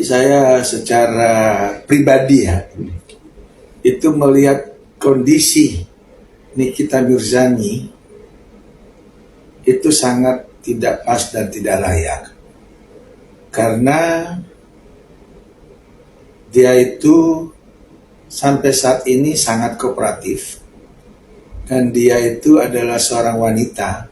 saya secara pribadi ya, itu melihat kondisi Nikita Mirzani itu sangat tidak pas dan tidak layak. Karena dia itu sampai saat ini sangat kooperatif. Dan dia itu adalah seorang wanita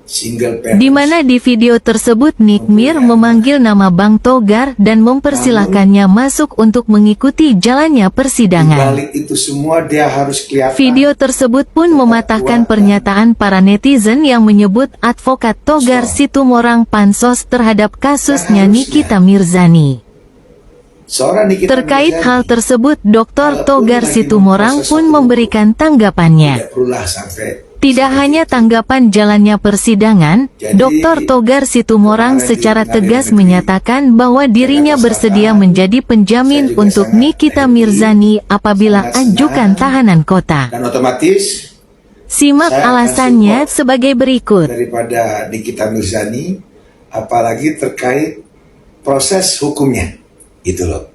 single parent. Di mana di video tersebut Nikmir memanggil nama Bang Togar dan mempersilahkannya masuk untuk mengikuti jalannya Di persidangan. balik itu semua dia harus kelihatan. Video tersebut pun mematahkan pernyataan para netizen yang menyebut advokat Togar Situmorang pansos terhadap kasusnya Nikita Mirzani. Seorang Nikita Terkait Mirzani, hal tersebut, Dr. walaupun Togar lagi Situmorang memproses pun hukum, memberikan tanggapannya. tidak perlulah sampai Tidak hanya tanggapan jalannya persidangan, Jadi, Dr. Togar Situmorang kemarin secara di pengadilan tegas negeri, menyatakan bahwa dirinya Jakarta bersedia Selatan, menjadi penjamin saya juga untuk sangat Nikita happy, Mirzani apabila sangat ajukan senang, tahanan kota. dan otomatis Simak saya akan alasannya support sebagai berikut. daripada Nikita Mirzani, apalagi terkait proses hukumnya, gitu loh.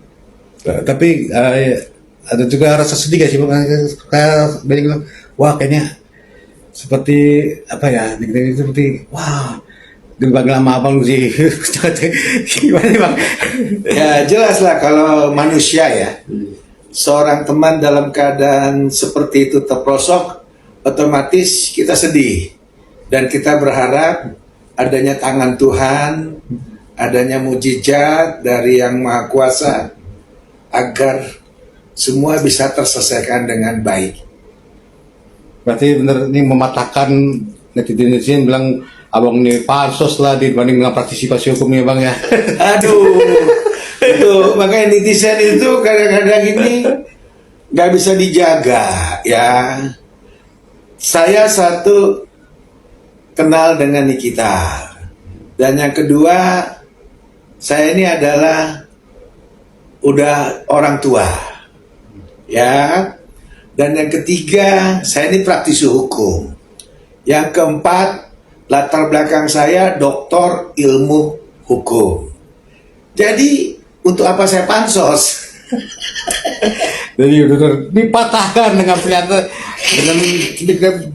Tapi ada juga rasa sedih gak sih Bang? Kayak banyak bilang, wah kayaknya seperti apa ya, seperti wah dipanggil sama abang sih. Gimana nih Bang? Ya jelas lah kalau manusia ya, seorang teman dalam keadaan seperti itu terprosok, otomatis kita sedih. Dan kita berharap adanya tangan Tuhan, adanya mujizat dari Yang Maha Kuasa, agar semua bisa terselesaikan dengan baik. Berarti bener ini mematahkan netizen bilang abang ini pansos lah dibanding dengan partisipasi hukumnya Bang ya. Aduh, itu makanya netizen itu kadang-kadang ini nggak bisa dijaga ya. Saya satu kenal dengan Nikita, dan yang kedua saya ini adalah udah orang tua, ya. Dan yang ketiga, saya ini praktisi hukum. Yang keempat, latar belakang saya doktor ilmu hukum. Jadi untuk apa saya pansos? Jadi benar dipatahkan dengan pernyataan dengan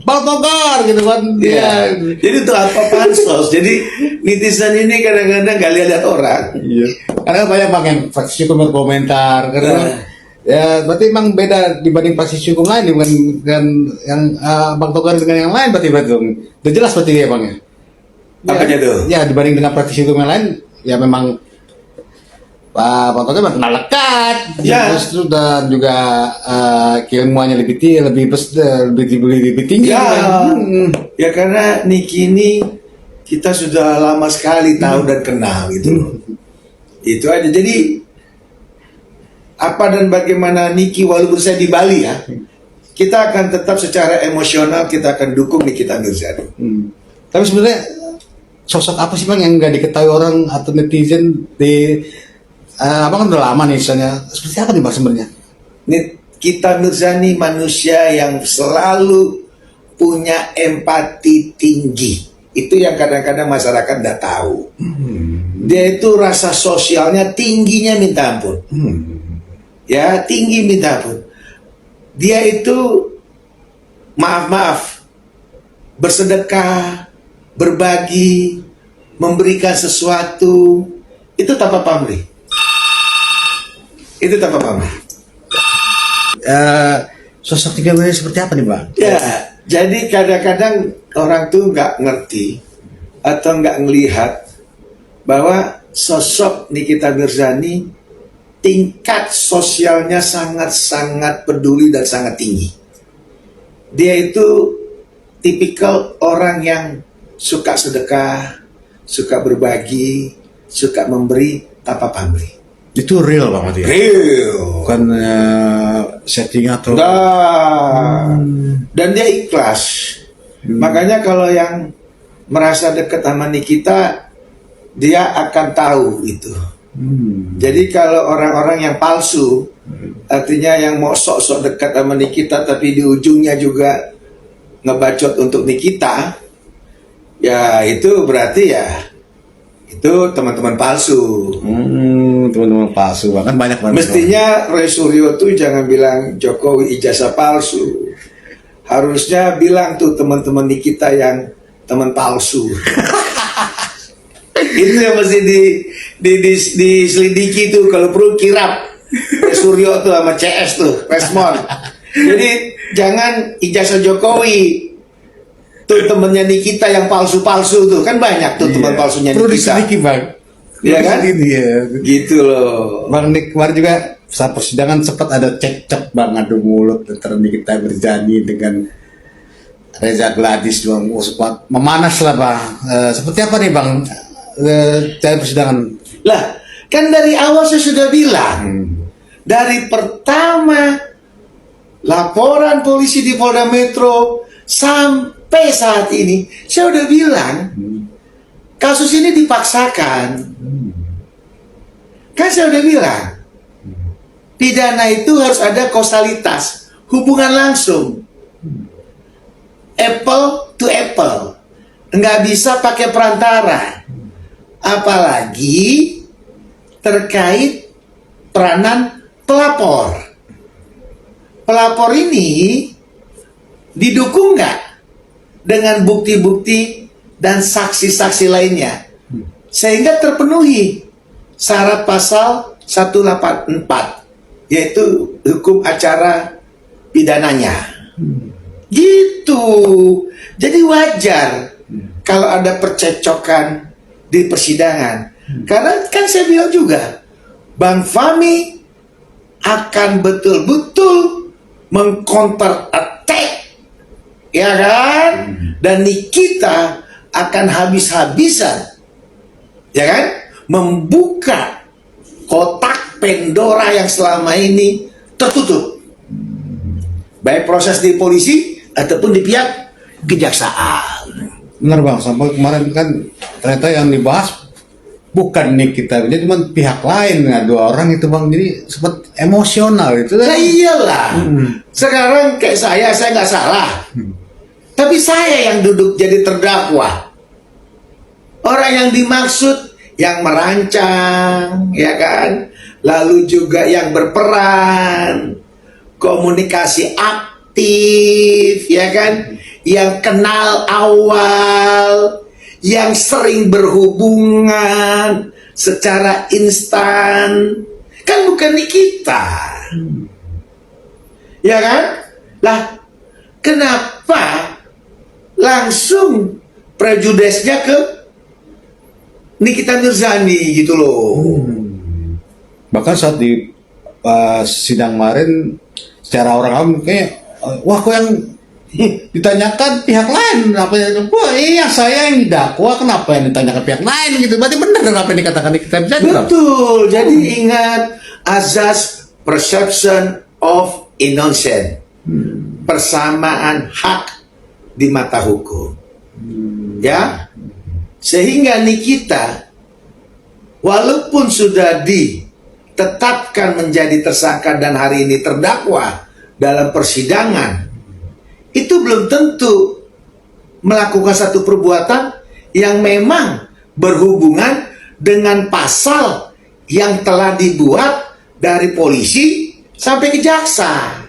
Bang Togar gitu kan. Ya. Jadi untuk apa pansos? Jadi netizen ini kadang-kadang gak lihat orang. Iya. Karena banyak Bang yang praktisi hukum berkomentar karena ya berarti emang beda dibanding praktisi hukum lain dengan yang Bang Togar dengan yang lain berarti itu jelas berarti ya Bang ya. Apanya tuh? Ya dibanding dengan praktisi hukum yang lain ya memang Bang Togar kenal lekat, Ya. terus dan juga keilmuannya lebih tinggi. Ya, kan? ya karena Niki ini kita sudah lama sekali tahu dan kenal gitu loh. Itu aja. Jadi apa dan bagaimana Niki walaupun saya di Bali ya, kita akan tetap secara emosional kita akan dukung Nikita Mirzani. Tapi sebenarnya sosok apa sih Bang yang nggak diketahui orang atau netizen di Abang kan udah lama nih misalnya. Seperti apa nih Bang sebenarnya? Nikita Mirzani manusia yang selalu punya empati tinggi. Itu yang kadang-kadang masyarakat nggak tahu. Dia itu rasa sosialnya tingginya minta ampun. Ya, tinggi minta ampun. Dia itu maaf-maaf bersedekah, berbagi, memberikan sesuatu itu tanpa pamrih. Itu tanpa pamrih. Sosok tiga wilayah seperti apa nih Bang? Ya, jadi kadang-kadang orang tuh nggak ngerti atau nggak ngelihat bahwa sosok Nikita Mirzani tingkat sosialnya sangat-sangat peduli dan sangat tinggi. Dia itu tipikal orang yang suka sedekah, suka berbagi, suka memberi tanpa pamrih. Itu real banget ya? Real. Bukan setting atau Dan dia ikhlas. Makanya kalau yang merasa dekat sama Nikita, dia akan tahu itu. Jadi kalau orang-orang yang palsu, artinya yang mau sok-sok dekat sama Nikita tapi di ujungnya juga ngebacot untuk Nikita, ya itu berarti ya Itu teman-teman palsu. Teman-teman palsu bahkan banyak banget. Mestinya Roy Suryo tuh jangan bilang Jokowi ijazah palsu. Harusnya bilang tuh teman-teman di kita yang teman palsu. Itu yang mesti diselidiki tuh, kalau perlu kirap Roy Suryo tuh sama CS tuh, Resmon. Jadi jangan ijazah Jokowi. Tuh temennya Nikita yang palsu-palsu tuh, kan banyak tuh teman palsunya Perlu Nikita. diselidiki bang. Iya kan? Iya. Gitu loh. Bang Nik kemarin juga saat persidangan sempat ada cekcok bang, adu mulut antara Nikita Mirzani dengan Reza Gladys juga sempat memanas lah bang. Seperti apa nih bang cara persidangan? Lah, kan dari awal saya sudah bilang, dari pertama laporan polisi di Polda Metro sampai saat ini, saya udah bilang kasus ini dipaksakan. Kan saya udah bilang, pidana itu harus ada kausalitas, hubungan langsung, apple to apple, nggak bisa pakai perantara, apalagi terkait peranan pelapor. Pelapor ini didukung nggak dengan bukti-bukti dan saksi-saksi lainnya, sehingga terpenuhi syarat pasal 184, yaitu hukum acara pidananya. Gitu. Jadi wajar kalau ada percecokan di persidangan. Karena kan saya bilang juga, Bang Fahmi akan betul-betul mengcounter attack, ya kan? Dan Nikita akan habis-habisan, ya kan? Membuka kotak Pandora yang selama ini tertutup, baik proses di polisi ataupun di pihak kejaksaan. Benar bang, sampai kemarin kan ternyata yang dibahas bukan Nikita, jadi cuma pihak lain, nah, 2 orang itu bang, jadi sempat emosional itu. Nah iyalah, sekarang kayak saya nggak salah, tapi saya yang duduk jadi terdakwa. Orang yang dimaksud yang merancang, ya kan, lalu juga yang berperan, komunikasi aktif, ya kan, yang kenal awal, yang sering berhubungan secara instan, kan bukan Nikita, ya kan? Lah, kenapa langsung prejudesnya ke Nikita Mirzani gitu loh? Bahkan saat di sidang kemarin secara orang awam kayak wah kok yang ditanyakan pihak lain, apa ya? Wah iya saya yang didakwa, kenapa yang ditanyakan pihak lain gitu? Berarti benar dong apa yang dikatakan Nikita Mirzani? Betul. Jadi ingat azas perception of innocence, persamaan hak di mata hukum, ya. Sehingga Nikita walaupun sudah ditetapkan menjadi tersangka dan hari ini terdakwa dalam persidangan, itu belum tentu melakukan satu perbuatan yang memang berhubungan dengan pasal yang telah dibuat dari polisi sampai ke jaksa.